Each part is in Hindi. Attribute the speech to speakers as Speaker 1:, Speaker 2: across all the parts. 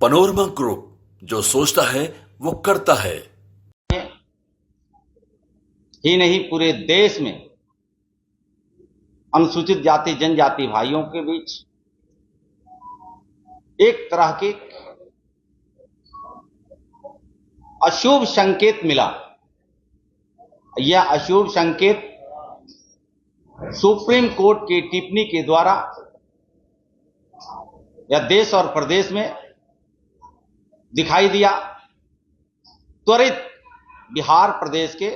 Speaker 1: पनोरमा ग्रुप, जो सोचता है वो करता है।
Speaker 2: ही नहीं, पूरे देश में अनुसूचित जाति जनजाति भाइयों के बीच एक तरह के अशुभ संकेत मिला। यह अशुभ संकेत सुप्रीम कोर्ट की टिप्पणी के द्वारा या देश और प्रदेश में दिखाई दिया। त्वरित बिहार प्रदेश के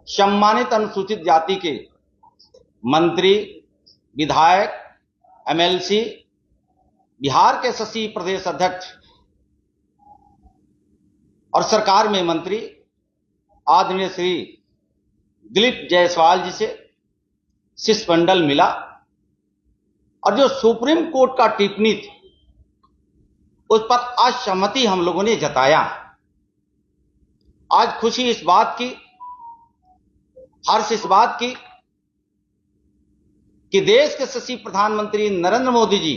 Speaker 2: सम्मानित अनुसूचित जाति के मंत्री, विधायक, एमएलसी, बिहार के सचिव, प्रदेश अध्यक्ष और सरकार में मंत्री आदरणीय श्री दिलीप जायसवाल जी से शिष्टमंडल मिला और जो सुप्रीम कोर्ट का टिप्पणी थी उस पर असहमति हम लोगों ने जताया। आज खुशी इस बात की, हर्ष इस बात की कि देश के यशस्वी प्रधानमंत्री नरेंद्र मोदी जी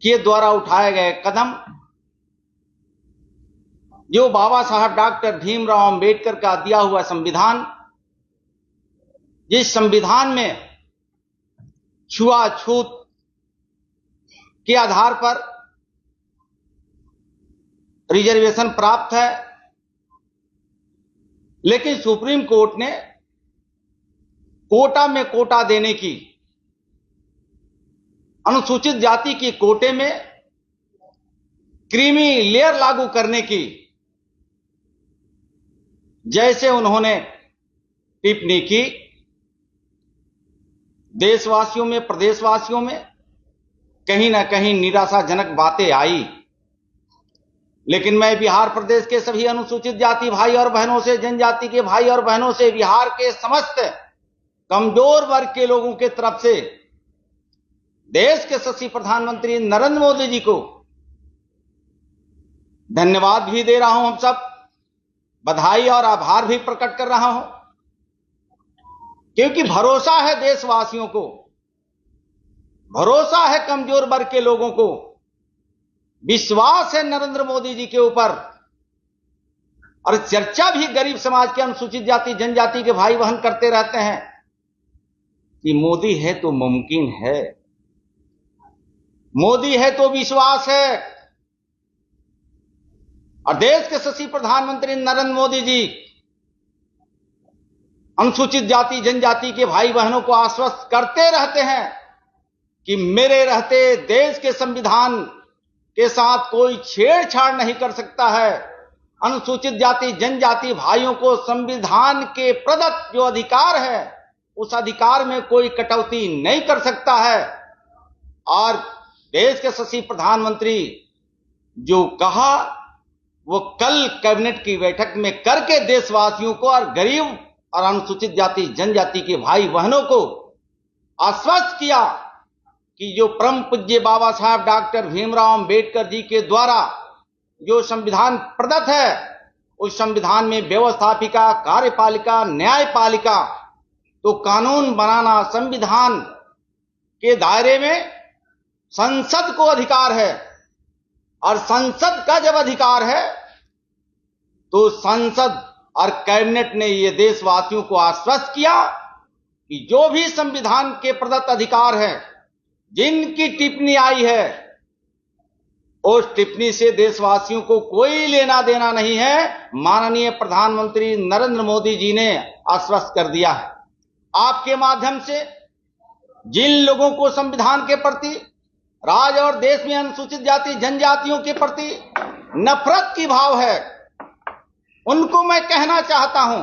Speaker 2: के द्वारा उठाए गए कदम, जो बाबा साहब डॉक्टर भीमराव अंबेडकर का दिया हुआ संविधान, जिस संविधान में छुआछूत के आधार पर रिजर्वेशन प्राप्त है, लेकिन सुप्रीम कोर्ट ने कोटा में कोटा देने की, अनुसूचित जाति की कोटे में क्रीमी लेयर लागू करने की जैसे उन्होंने टिप्पणी की, देशवासियों में, प्रदेशवासियों में कहीं ना कहीं निराशाजनक बातें आई। लेकिन मैं बिहार प्रदेश के सभी अनुसूचित जाति भाई और बहनों से, जनजाति के भाई और बहनों से, बिहार के समस्त कमजोर वर्ग के लोगों के तरफ से देश के यशस्वी प्रधानमंत्री नरेंद्र मोदी जी को धन्यवाद भी दे रहा हूं। हम सब बधाई और आभार भी प्रकट कर रहा हूं, क्योंकि भरोसा है देशवासियों को, भरोसा है कमजोर वर्ग के लोगों को, विश्वास है नरेंद्र मोदी जी के ऊपर। और चर्चा भी गरीब समाज के, अनुसूचित जाति जनजाति के भाई बहन करते रहते हैं कि मोदी है तो मुमकिन है, मोदी है तो विश्वास है। और देश के यशस्वी प्रधानमंत्री नरेंद्र मोदी जी अनुसूचित जाति जनजाति के भाई बहनों को आश्वस्त करते रहते हैं कि मेरे रहते देश के संविधान के साथ कोई छेड़छाड़ नहीं कर सकता है। अनुसूचित जाति जनजाति भाइयों को संविधान के प्रदत्त जो अधिकार है, उस अधिकार में कोई कटौती नहीं कर सकता है। और देश के यशस्वी प्रधानमंत्री जो कहा वो कल कैबिनेट की बैठक में करके देशवासियों को और गरीब और अनुसूचित जाति जनजाति के भाई बहनों को आश्वस्त किया कि जो परम पूज्य बाबा साहब डॉक्टर भीमराव अंबेडकर जी के द्वारा जो संविधान प्रदत्त है, उस संविधान में व्यवस्थापिका, कार्यपालिका, न्यायपालिका, तो कानून बनाना संविधान के दायरे में संसद को अधिकार है। और संसद का जब अधिकार है तो संसद और कैबिनेट ने ये देशवासियों को आश्वस्त किया कि जो भी संविधान के प्रदत्त अधिकार है, जिनकी टिप्पणी आई है, उस टिप्पणी से देशवासियों को कोई लेना देना नहीं है। माननीय प्रधानमंत्री नरेंद्र मोदी जी ने आश्वस्त कर दिया है। आपके माध्यम से जिन लोगों को संविधान के प्रति, राज्य और देश में अनुसूचित जाति जनजातियों के प्रति नफरत की भाव है, उनको मैं कहना चाहता हूं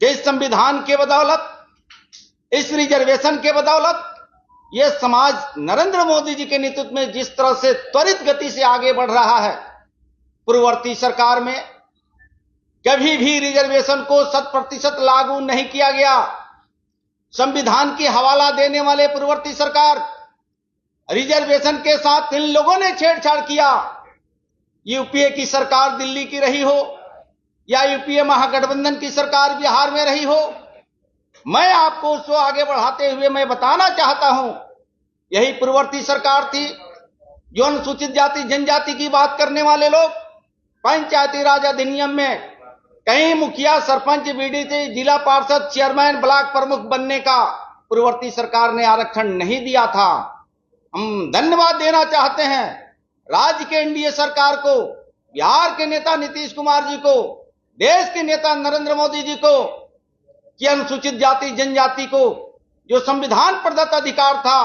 Speaker 2: कि इस संविधान के बदौलत, इस रिजर्वेशन के बदौलत यह समाज नरेंद्र मोदी जी के नेतृत्व में जिस तरह से त्वरित गति से आगे बढ़ रहा है, पूर्ववर्ती सरकार में कभी भी रिजर्वेशन को 100% लागू नहीं किया गया। संविधान की हवाला देने वाले पूर्ववर्ती सरकार, रिजर्वेशन के साथ इन लोगों ने छेड़छाड़ किया। यूपीए की सरकार दिल्ली की रही हो या यूपीए महागठबंधन की सरकार बिहार में रही हो, मैं आपको उसको आगे बढ़ाते हुए मैं बताना चाहता हूं, यही पूर्ववर्ती सरकार थी जो अनुसूचित जाति जनजाति की बात करने वाले लोग, पंचायती राज अधिनियम में कहीं मुखिया, सरपंच, बीडीसी, जिला पार्षद, चेयरमैन, ब्लॉक प्रमुख बनने का पूर्ववर्ती सरकार ने आरक्षण नहीं दिया था। हम धन्यवाद देना चाहते हैं राज्य के एनडीए सरकार को, बिहार के नेता नीतीश कुमार जी को, देश के नेता नरेंद्र मोदी जी को, कि अनुसूचित जाति जनजाति को जो संविधान प्रदत्त अधिकार था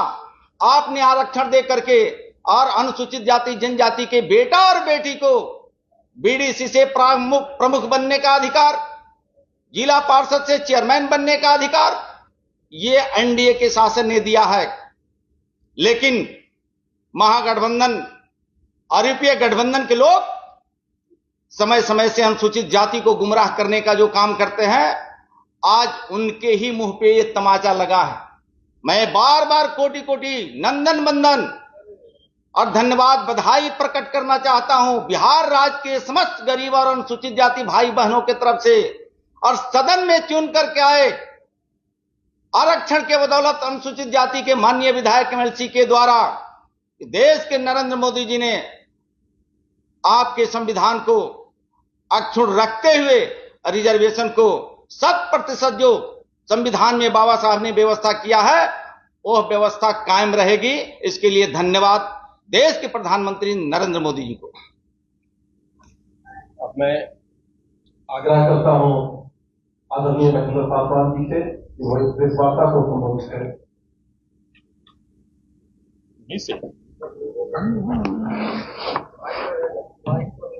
Speaker 2: आपने आरक्षण दे करके, और अनुसूचित जाति जनजाति के बेटा और बेटी को बीडीसी से प्रमुख बनने का अधिकार, जिला पार्षद से चेयरमैन बनने का अधिकार, ये एनडीए के शासन ने दिया है। लेकिन महागठबंधन और यूपीए गठबंधन के लोग समय समय से अनुसूचित जाति को गुमराह करने का जो काम करते हैं, आज उनके ही मुंह पे ये तमाचा लगा है। मैं बार बार कोटि कोटि नंदन बंदन और धन्यवाद, बधाई प्रकट करना चाहता हूं बिहार राज्य के समस्त गरीब और अनुसूचित जाति भाई बहनों की तरफ से, और सदन में चुन करके आए आरक्षण के बदौलत अनुसूचित जाति के माननीय विधायक एमएलसी के द्वारा देश के नरेंद्र मोदी जी ने आपके संविधान को अक्षुण्ण रखते हुए रिजर्वेशन को 100% जो संविधान में बाबा साहब ने व्यवस्था किया है, वह व्यवस्था कायम रहेगी। इसके लिए धन्यवाद देश के प्रधानमंत्री नरेंद्र मोदी जी को।
Speaker 3: अब मैं आग्रह करता हूं आदरणीय महेंद्र पासवान जी से कि वो इस प्रेस वार्ता को संबोधित करें।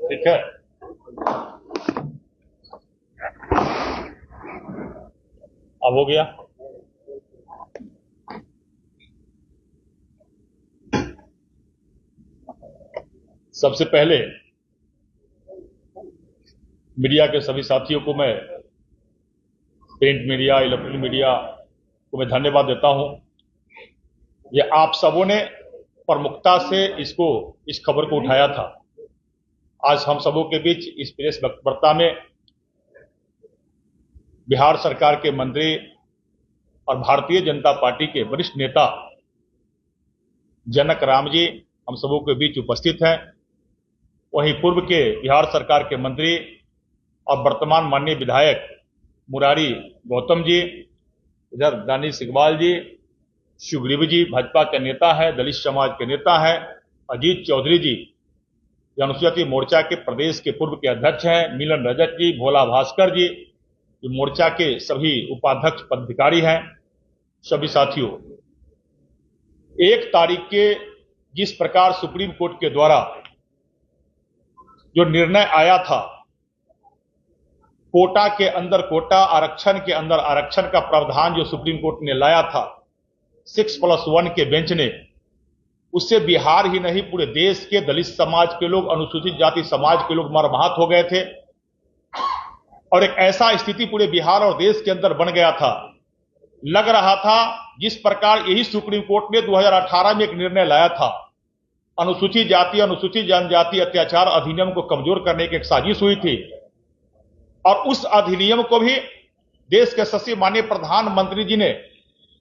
Speaker 4: ठीक है, अब हो गया। सबसे पहले मीडिया के सभी साथियों को, मैं प्रिंट मीडिया, इलेक्ट्रॉनिक मीडिया को मैं धन्यवाद देता हूं। ये आप सबों ने प्रमुखता से इस खबर को उठाया था। आज हम सबों के बीच इस प्रेस वार्ता में बिहार सरकार के मंत्री और भारतीय जनता पार्टी के वरिष्ठ नेता जनक राम जी हम सबों के बीच उपस्थित हैं। वहीं पूर्व के बिहार सरकार के मंत्री और वर्तमान माननीय विधायक मुरारी गौतम जी, इधर दानिश इकबाल जी, सुग्रीव जी भाजपा के नेता है, दलित समाज के नेता है, अजीत चौधरी जी अनुसूचित मोर्चा के प्रदेश के पूर्व के अध्यक्ष हैं, मिलन रजक जी, भोला भास्कर जी, मोर्चा के सभी उपाध्यक्ष पदाधिकारी हैं। सभी साथियों, 1 तारीख के जिस प्रकार सुप्रीम कोर्ट के द्वारा जो निर्णय आया था, कोटा के अंदर कोटा, आरक्षण के अंदर आरक्षण का प्रावधान जो सुप्रीम कोर्ट ने लाया था 6+1 के बेंच ने, उससे बिहार ही नहीं पूरे देश के दलित समाज के लोग, अनुसूचित जाति समाज के लोग मर्माहत हो गए थे। और एक ऐसा स्थिति पूरे बिहार और देश के अंदर बन गया था, लग रहा था जिस प्रकार यही सुप्रीम कोर्ट ने 2018 में एक निर्णय लाया था, अनुसूचित जाति अनुसूचित जनजाति अत्याचार अधिनियम को कमजोर करने की एक साजिश हुई थी, और उस अधिनियम को भी देश के यशस्वी माननीय प्रधानमंत्री जी ने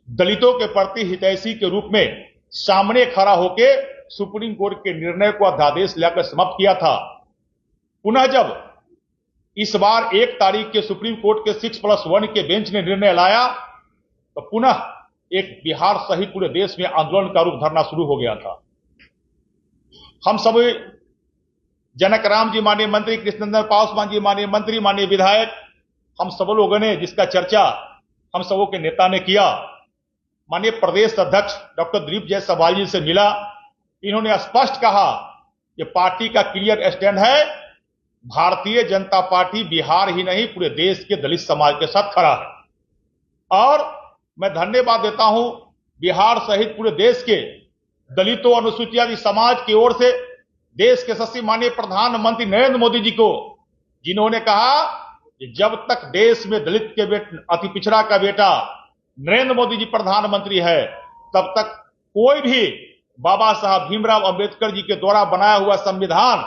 Speaker 4: दलितों के प्रति हितैषी के रूप में सामने खड़ा होकर सुप्रीम कोर्ट के निर्णय को अध्यादेश लाकर समाप्त किया था। पुनः जब इस बार 1 तारीख के सुप्रीम कोर्ट के 6+1 के बेंच ने निर्णय लाया, तो पुनः एक बिहार सहित पूरे देश में आंदोलन का रूप धरना शुरू हो गया था। हम सब जनक राम जी माननीय मंत्री, कृष्णनंदन पासवान जी माननीय मंत्री, माननीय विधायक, हम सब लोगों ने जिसका चर्चा हम सबों के नेता ने किया, माननीय प्रदेश अध्यक्ष डॉक्टर दिलीप जायसवाल जी से मिला। इन्होंने स्पष्ट कहा कि पार्टी का क्लियर स्टैंड है, भारतीय जनता पार्टी बिहार ही नहीं पूरे देश के दलित समाज के साथ खड़ा है। और मैं धन्यवाद देता हूं बिहार सहित पूरे देश के दलितों, अनुसूचित जाति समाज की ओर से देश के यशस्वी माननीय प्रधानमंत्री नरेंद्र मोदी जी को, जिन्होंने कहा कि जब तक देश में दलित के अति पिछड़ा का बेटा नरेंद्र मोदी जी प्रधानमंत्री है, तब तक कोई भी बाबा साहब भीमराव अंबेडकर जी के द्वारा बनाया हुआ संविधान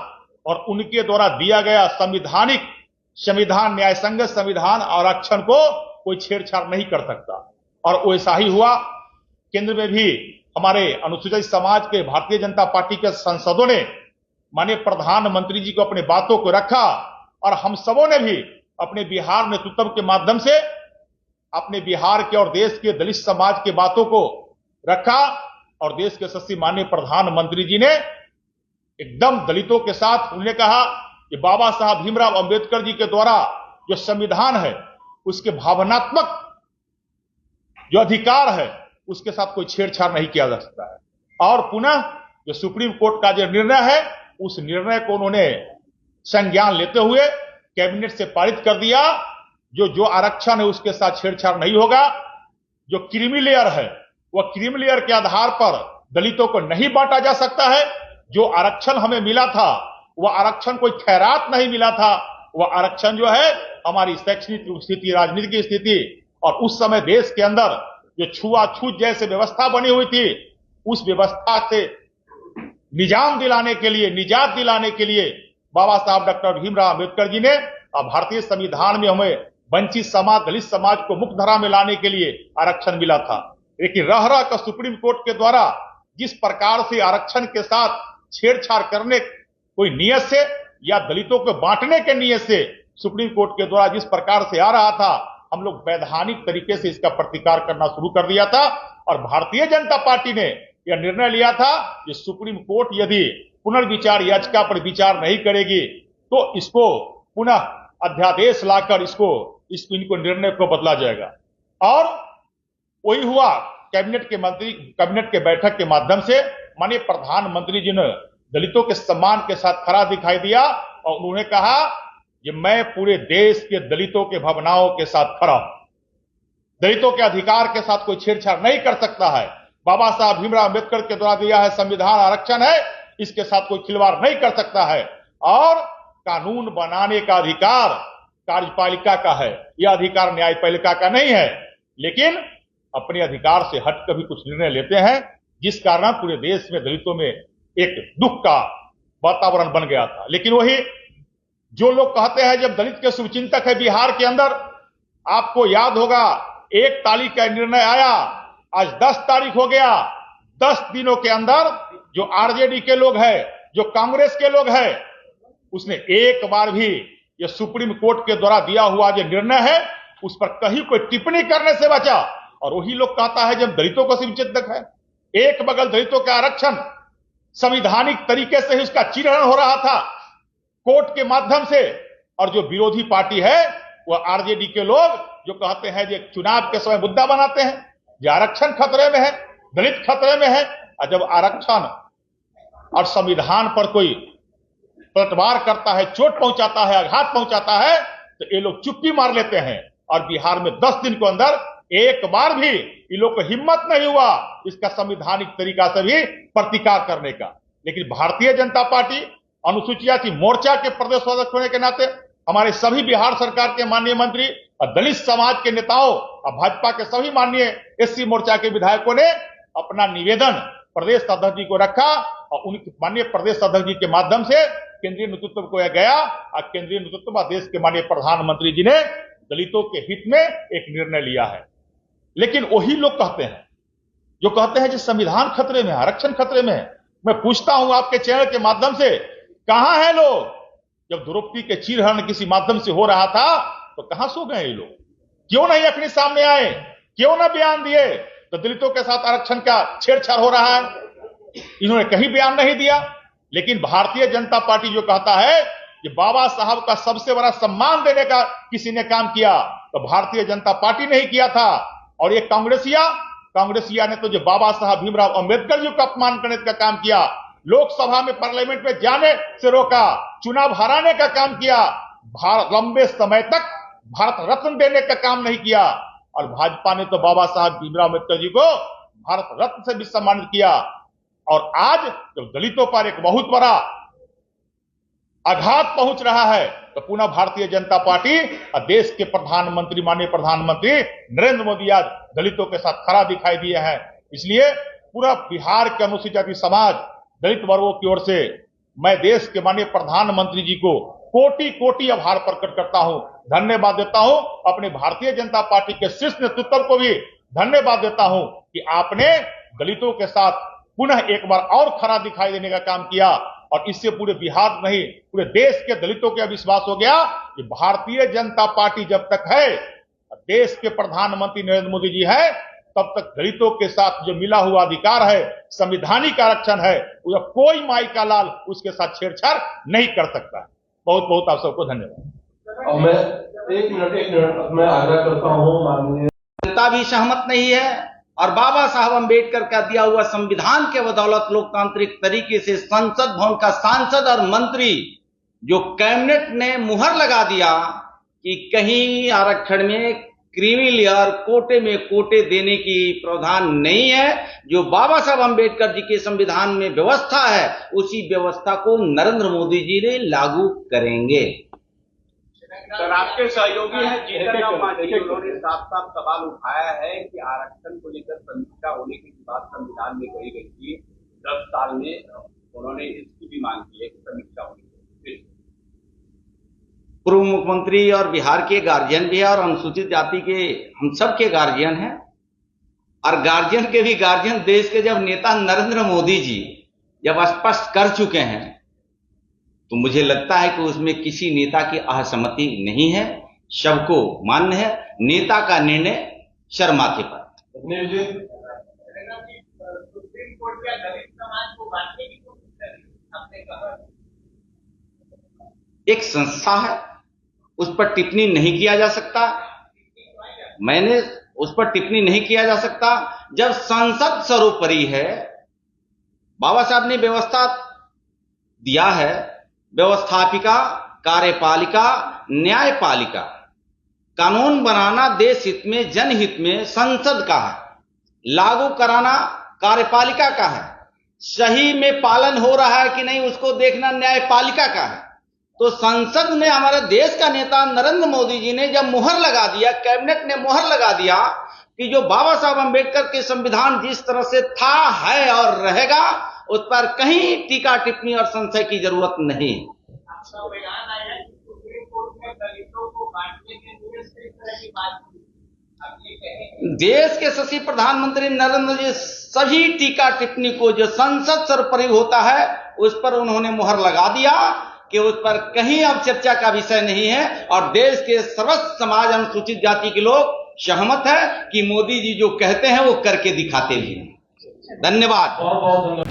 Speaker 4: और उनके द्वारा दिया गया संविधान न्याय संगत संविधान आरक्षण को कोई छेड़छाड़ नहीं कर सकता। और वैसा ही हुआ। केंद्र में भी हमारे अनुसूचित समाज के भारतीय जनता पार्टी के सांसदों ने माननीय प्रधानमंत्री जी को अपने बातों को रखा और हम सबों ने भी अपने बिहार नेतृत्व के माध्यम से अपने बिहार के और देश के दलित समाज के बातों को रखा और देश के यशस्वी माननीय प्रधानमंत्री जी ने एकदम दलितों के साथ उन्होंने कहा कि बाबा साहब भीमराव अंबेडकर जी के द्वारा जो संविधान है उसके भावनात्मक जो अधिकार है उसके साथ कोई छेड़छाड़ नहीं किया जा सकता है। और पुनः जो सुप्रीम कोर्ट का जो निर्णय है उस निर्णय को उन्होंने संज्ञान लेते हुए कैबिनेट से पारित कर दिया। जो आरक्षण है उसके साथ छेड़छाड़ नहीं होगा। जो क्रीमी लेयर है वह क्रीमी लेयर के आधार पर दलितों को नहीं बांटा जा सकता है। जो आरक्षण हमें मिला था वह आरक्षण कोई खैरात नहीं मिला था, वह आरक्षण जो है हमारी शैक्षणिक स्थिति, राजनीतिक स्थिति और उस समय देश के अंदर जो छुआछूत जैसे व्यवस्था बनी हुई थी उस व्यवस्था से निजात दिलाने के लिए बाबा साहब डॉक्टर भीमराव अंबेडकर जी ने भारतीय संविधान में हमें वंचित समाज, दलित समाज को मुख्य धारा में लाने के लिए आरक्षण मिला था। लेकिन रह कर सुप्रीम कोर्ट के द्वारा जिस प्रकार से आरक्षण के साथ छेड़छाड़ करने कोई नियत से या दलितों को बांटने के नियत से सुप्रीम कोर्ट के द्वारा जिस प्रकार से आ रहा था, हम लोग वैधानिक तरीके से इसका प्रतिकार करना शुरू कर दिया था। और भारतीय जनता पार्टी ने यह निर्णय लिया था कि सुप्रीम कोर्ट यदि पुनर्विचार याचिका पर विचार नहीं करेगी तो इसको पुनः अध्यादेश लाकर इनको निर्णय को बदला जाएगा। और वही हुआ। कैबिनेट के बैठक के माध्यम से माननीय प्रधानमंत्री जी ने दलितों के सम्मान के साथ खड़ा दिखाई दिया और उन्होंने कहा कि मैं पूरे देश के दलितों के भावनाओं के साथ खड़ा हूं। दलितों के अधिकार के साथ कोई छेड़छाड़ नहीं कर सकता है। बाबा साहब भीमराव अंबेडकर के द्वारा दिया है संविधान आरक्षण है, इसके साथ कोई खिलवाड़ नहीं कर सकता है। और कानून बनाने का अधिकार कार्यपालिका का है, यह अधिकार न्यायपालिका का नहीं है। लेकिन अपने अधिकार से हट कर भी कुछ निर्णय लेते हैं जिस कारण पूरे देश में दलितों में एक दुख का वातावरण बन गया था। लेकिन वही जो लोग कहते हैं जब दलित के शुभचिंतक है बिहार के अंदर, आपको याद होगा 1 तारीख का निर्णय आया, आज 10 तारीख हो गया। 10 दिनों के अंदर जो आरजेडी के लोग हैं, जो कांग्रेस के लोग हैं, उसने एक बार भी यह सुप्रीम कोर्ट के द्वारा दिया हुआ जो निर्णय है उस पर कहीं कोई टिप्पणी करने से बचा। और वही लोग कहता है जब दलितों को शुभचिंतक है, एक बगल दलितों का आरक्षण संवैधानिक तरीके से ही उसका चिरहरण हो रहा था कोर्ट के माध्यम से, और जो विरोधी पार्टी है वह आरजेडी के लोग जो कहते हैं जो चुनाव के समय मुद्दा बनाते हैं, जो आरक्षण खतरे में है, दलित खतरे में है। और जब आरक्षण और संविधान पर कोई पलटवार करता है, चोट पहुंचाता है, आघात पहुंचाता है, तो ये लोग चुप्पी मार लेते हैं। और बिहार में 10 दिन के अंदर एक बार भी इन लोग को हिम्मत नहीं हुआ इसका संवैधानिक तरीका से भी प्रतिकार करने का। लेकिन भारतीय जनता पार्टी अनुसूचित जाति मोर्चा के प्रदेश अध्यक्ष होने के नाते हमारे सभी बिहार सरकार के माननीय मंत्री और दलित समाज के नेताओं और भाजपा के सभी माननीय एससी मोर्चा के विधायकों ने अपना निवेदन प्रदेश अध्यक्ष जी को रखा और उनके माननीय प्रदेश अध्यक्ष जी के माध्यम से केंद्रीय नेतृत्व को गया और केंद्रीय नेतृत्व देश के माननीय प्रधानमंत्री जी ने दलितों के हित में एक निर्णय लिया है। लेकिन वही लोग कहते हैं जो कहते हैं कि संविधान खतरे में, आरक्षण खतरे में है। मैं पूछता हूं आपके चैनल के माध्यम से, कहां है लोग? जब द्रौपदी के चीरहरण किसी माध्यम से हो रहा था तो कहां सो गए ये लोग? क्यों नहीं अपने सामने आए? क्यों ना बयान दिए? तो दलितों के साथ आरक्षण का छेड़छाड़ हो रहा है, इन्होंने कहीं बयान नहीं दिया। लेकिन भारतीय जनता पार्टी जो कहता है कि बाबा साहब का सबसे बड़ा सम्मान देने का किसी ने काम किया, तो भारतीय जनता पार्टी ने ही किया था। और ये कांग्रेसिया ने तो जो बाबा साहब भीमराव अंबेडकर जी को अपमान करने का काम किया, लोकसभा में पार्लियामेंट में जाने से रोका, चुनाव हराने का काम किया, लंबे समय तक भारत रत्न देने का काम नहीं किया। और भाजपा ने तो बाबा साहब भीमराव अंबेडकर जी को भारत रत्न से भी सम्मानित किया। और आज जब दलितों पर एक बहुत बड़ा आघात पहुंच रहा है तो पुनः भारतीय जनता पार्टी और देश के प्रधानमंत्री माननीय प्रधानमंत्री नरेंद्र मोदी आज दलितों के साथ खड़ा दिखाई दिए हैं। इसलिए पूरा बिहार के अनुसूचित जाति समाज दलित वर्गों की ओर से मैं देश के माननीय प्रधानमंत्री जी को कोटि कोटि आभार प्रकट करता हूं, धन्यवाद देता हूं। अपने भारतीय जनता पार्टी के शीर्ष नेतृत्व को भी धन्यवाद देता हूं कि आपने दलितों के साथ पुनः एक बार और खरा दिखाई देने का काम किया और इससे पूरे बिहार नहीं पूरे देश के दलितों को विश्वास हो गया कि भारतीय जनता पार्टी जब तक है, देश के प्रधानमंत्री नरेंद्र मोदी जी है, तब तक दलितों के साथ जो मिला हुआ अधिकार है, संविधानिक आरक्षण है, उसका कोई माई का लाल उसके साथ छेड़छाड़ नहीं कर सकता है। बहुत बहुत आप सबको धन्यवाद।
Speaker 3: और मैं एक मिनट मैं आग्रह करता हूँ माननीय
Speaker 2: जनता भी सहमत नहीं है और बाबा साहब अंबेडकर का दिया हुआ संविधान के बदौलत लोकतांत्रिक तरीके से संसद भवन का सांसद और मंत्री जो कैबिनेट ने मुहर लगा दिया कि कहीं आरक्षण में क्रीमी लेयर कोटे में कोटे देने की प्रावधान नहीं है। जो बाबा साहब अंबेडकर जी के संविधान में व्यवस्था है उसी व्यवस्था को नरेंद्र मोदी जी ने लागू करेंगे।
Speaker 5: सर, आपके सहयोगी हैं जीतन राम मांझी, उन्होंने साफ साफ सवाल उठाया है कि आरक्षण को लेकर समीक्षा होने की बात संविधान में कही गई थी 10 साल में, उन्होंने इसकी भी मांग की है कि समीक्षा होनी चाहिए।
Speaker 2: पूर्व मुख्यमंत्री और बिहार के गार्जियन भी है और अनुसूचित जाति के हम सब के गार्जियन हैं और गार्जियन के भी गार्जियन देश के जब नेता नरेंद्र मोदी जी जब स्पष्ट कर चुके हैं तो मुझे लगता है कि उसमें किसी नेता की असहमति नहीं है, सबको मान्य है। नेता का निर्णय शर्माते पर।
Speaker 5: सुप्रीम कोर्ट क्या दलित समाज को बांटने की कोशिश कर रही है? आपने कहा
Speaker 2: एक संस्था है, उस पर टिप्पणी नहीं किया जा सकता। मैंने उस पर टिप्पणी नहीं किया जा सकता जब संसद सर्वोपरि है। बाबा साहब ने व्यवस्था दिया है, व्यवस्थापिका, कार्यपालिका, न्यायपालिका। कानून बनाना देश हित में, जनहित में संसद का है, लागू कराना कार्यपालिका का है, सही में पालन हो रहा है कि नहीं उसको देखना न्यायपालिका का है। तो संसद ने, हमारे देश का नेता नरेंद्र मोदी जी ने जब मुहर लगा दिया, कैबिनेट ने मुहर लगा दिया कि जो बाबा साहब अंबेडकर के संविधान जिस तरह से था, है और रहेगा, उस पर कहीं टीका टिप्पणी और संशय की जरूरत नहीं।
Speaker 5: आपका बयान आया कि सुप्रीम कोर्ट में दलितों को बांटने के लिए इस तरह की बात हुई। आप ये कहें
Speaker 2: देश के शशि प्रधानमंत्री नरेंद्र जी सभी टीका टिप्पणी को जो संसद सर्वोपरि होता है उस पर उन्होंने मुहर लगा दिया कि उस पर कहीं अब चर्चा का विषय नहीं है और देश के सर्वस्व समाज अनुसूचित जाति के लोग सहमत है कि मोदी जी जो कहते हैं वो करके दिखाते भी हैं। धन्यवाद।
Speaker 3: बहुत बहुत धन्यवाद।